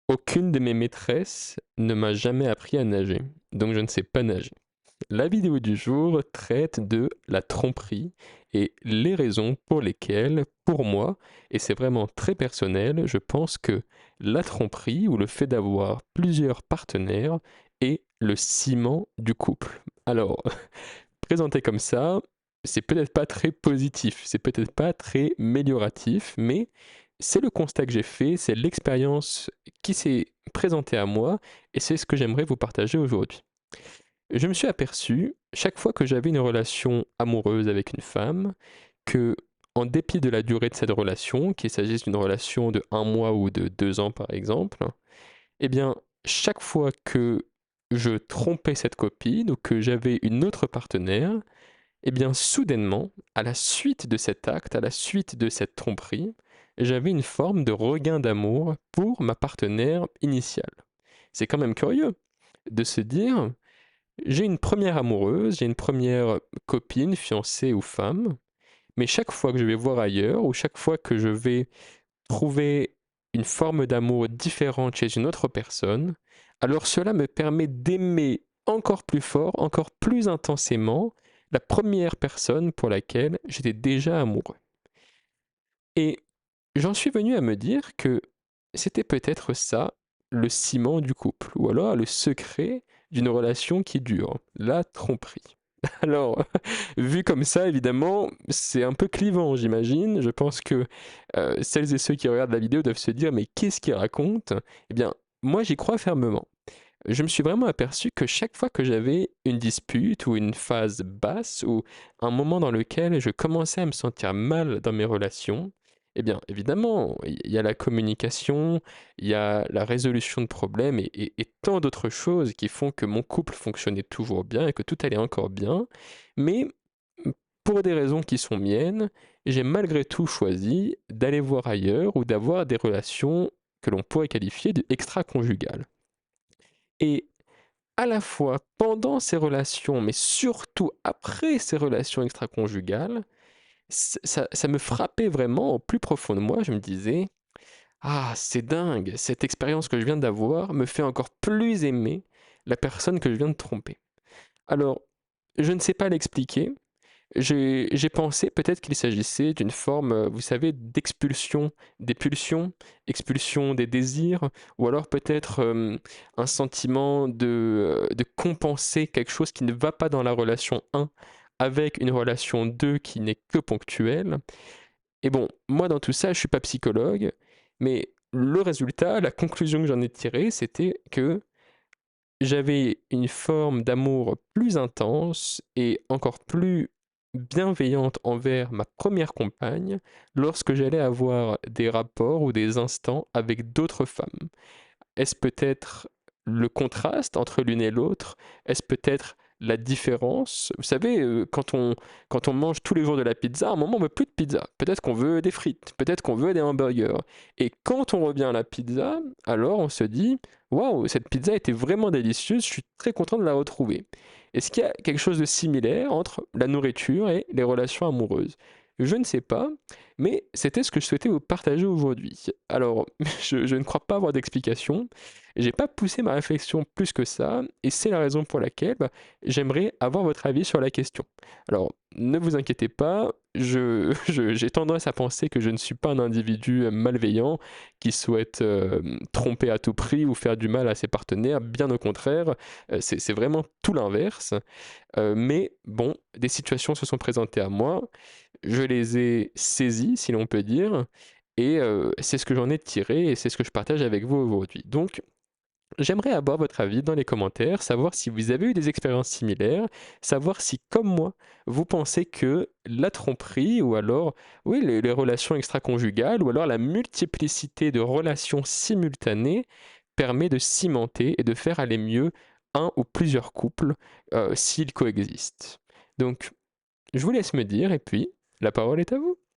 Aucune de mes maîtresses ne m'a jamais appris à nager, donc je ne sais pas nager. La vidéo du jour traite de la tromperie et les raisons pour lesquelles, pour moi, et c'est vraiment très personnel, je pense que la tromperie ou le fait d'avoir plusieurs partenaires est le ciment du couple. Alors, présenté comme ça, c'est peut-être pas très positif, c'est peut-être pas très mélioratif, mais c'est le constat que j'ai fait, c'est l'expérience qui s'est présentée à moi, et c'est ce que j'aimerais vous partager aujourd'hui. Je me suis aperçu, chaque fois que j'avais une relation amoureuse avec une femme, que, en dépit de la durée de cette relation, qu'il s'agisse d'une relation de 1 mois ou de 2 ans par exemple, eh bien, chaque fois que je trompais cette copine ou que j'avais une autre partenaire, eh bien, soudainement, à la suite de cet acte, à la suite de cette tromperie, j'avais une forme de regain d'amour pour ma partenaire initiale. C'est quand même curieux de se dire, j'ai une première amoureuse, j'ai une première copine, fiancée ou femme, mais chaque fois que je vais voir ailleurs, ou chaque fois que je vais trouver une forme d'amour différente chez une autre personne, alors cela me permet d'aimer encore plus fort, encore plus intensément la première personne pour laquelle j'étais déjà amoureux. Et j'en suis venu à me dire que c'était peut-être ça le ciment du couple, ou alors le secret d'une relation qui dure, la tromperie. Alors, vu comme ça, évidemment, c'est un peu clivant, j'imagine. Je pense que celles et ceux qui regardent la vidéo doivent se dire, mais qu'est-ce qu'il raconte? Eh bien, moi, j'y crois fermement. Je me suis vraiment aperçu que chaque fois que j'avais une dispute ou une phase basse ou un moment dans lequel je commençais à me sentir mal dans mes relations, eh bien, évidemment, il y a la communication, il y a la résolution de problèmes et tant d'autres choses qui font que mon couple fonctionnait toujours bien et que tout allait encore bien. Mais pour des raisons qui sont miennes, j'ai malgré tout choisi d'aller voir ailleurs ou d'avoir des relations que l'on pourrait qualifier d'extra-conjugales. Et à la fois pendant ces relations, mais surtout après ces relations extra-conjugales, ça me frappait vraiment au plus profond de moi. Je me disais, ah, c'est dingue, cette expérience que je viens d'avoir me fait encore plus aimer la personne que je viens de tromper. Alors, je ne sais pas l'expliquer, j'ai pensé peut-être qu'il s'agissait d'une forme, vous savez, d'expulsion des pulsions, expulsion des désirs, ou alors peut-être un sentiment de compenser quelque chose qui ne va pas dans la relation 1 avec une relation 2 qui n'est que ponctuelle. Et bon, moi dans tout ça, je ne suis pas psychologue, mais le résultat, la conclusion que j'en ai tirée, c'était que j'avais une forme d'amour plus intense et encore plus bienveillante envers ma première compagne lorsque j'allais avoir des rapports ou des instants avec d'autres femmes. Est-ce peut-être le contraste entre l'une et l'autre? Est-ce peut-être la différence? Vous savez, quand on mange tous les jours de la pizza, à un moment, on veut plus de pizza. Peut-être qu'on veut des frites, peut-être qu'on veut des hamburgers. Et quand on revient à la pizza, alors on se dit, waouh, cette pizza était vraiment délicieuse, je suis très content de la retrouver. Est-ce qu'il y a quelque chose de similaire entre la nourriture et les relations amoureuses? Je ne sais pas, mais c'était ce que je souhaitais vous partager aujourd'hui. Alors, je ne crois pas avoir d'explication. J'ai pas poussé ma réflexion plus que ça, et c'est la raison pour laquelle j'aimerais avoir votre avis sur la question. Alors, ne vous inquiétez pas, j'ai tendance à penser que je ne suis pas un individu malveillant qui souhaite tromper à tout prix ou faire du mal à ses partenaires, bien au contraire, c'est vraiment tout l'inverse. Mais bon, des situations se sont présentées à moi, je les ai saisies, si l'on peut dire, et c'est ce que j'en ai tiré et c'est ce que je partage avec vous aujourd'hui. Donc, j'aimerais avoir votre avis dans les commentaires, savoir si vous avez eu des expériences similaires, savoir si, comme moi, vous pensez que la tromperie ou alors, oui, les relations extra-conjugales ou alors la multiplicité de relations simultanées permet de cimenter et de faire aller mieux un ou plusieurs couples s'ils coexistent. Donc, je vous laisse me dire et puis la parole est à vous.